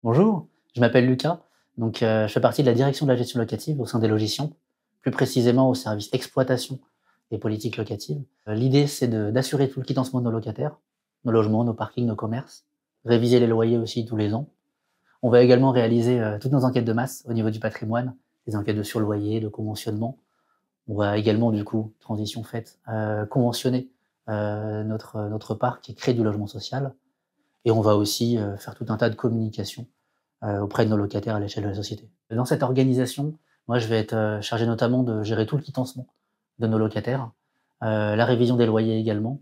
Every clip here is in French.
Bonjour, je m'appelle Lucas, je fais partie de la direction de la gestion locative au sein des Logitions, plus précisément au service exploitation et politique locative. L'idée, c'est d'assurer tout le quitancement de nos locataires, nos logements, nos parkings, nos commerces, réviser les loyers aussi tous les ans. On va également réaliser toutes nos enquêtes de masse au niveau du patrimoine, des enquêtes de surloyer, de conventionnement. On va également, du coup, transition faite, conventionner notre parc et créer du logement social. Et on va aussi faire tout un tas de communication auprès de nos locataires à l'échelle de la société. Dans cette organisation, moi, je vais être chargé notamment de gérer tout le quitancement de nos locataires, la révision des loyers également,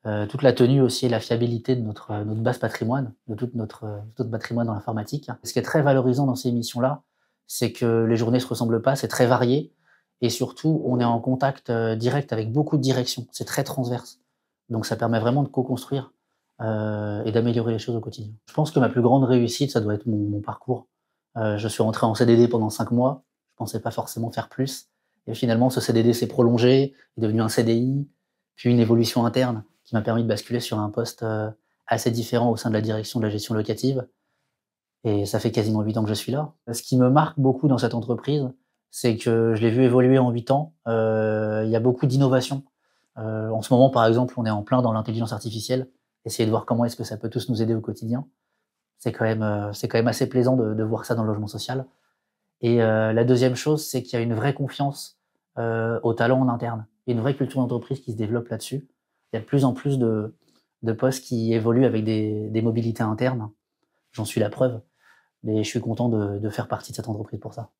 toute la tenue aussi et la fiabilité de notre base patrimoine, de tout notre patrimoine dans l'informatique. Ce qui est très valorisant dans ces missions-là, c'est que les journées se ressemblent pas, c'est très varié et surtout, on est en contact direct avec beaucoup de directions. C'est très transverse. Donc ça permet vraiment de co-construire et d'améliorer les choses au quotidien. Je pense que ma plus grande réussite, ça doit être mon parcours. Je suis rentré en CDD pendant 5 mois, je pensais pas forcément faire plus et finalement ce CDD s'est prolongé, est devenu un CDI, puis une évolution interne qui m'a permis de basculer sur un poste, assez différent au sein de la direction de la gestion locative et ça fait quasiment 8 ans que je suis là. Ce qui me marque beaucoup dans cette entreprise, c'est que je l'ai vu évoluer en 8 ans. Il y a beaucoup d'innovations. En ce moment, par exemple, on est en plein dans l'intelligence artificielle, essayer de voir comment est-ce que ça peut tous nous aider au quotidien. C'est quand même assez plaisant de voir ça dans le logement social et la deuxième chose, c'est qu'il y a une vraie confiance, aux talents en interne. Il y a une vraie culture d'entreprise qui se développe là-dessus. Il y a de plus en plus de postes qui évoluent avec des mobilités internes. J'en suis la preuve, mais je suis content de faire partie de cette entreprise pour ça.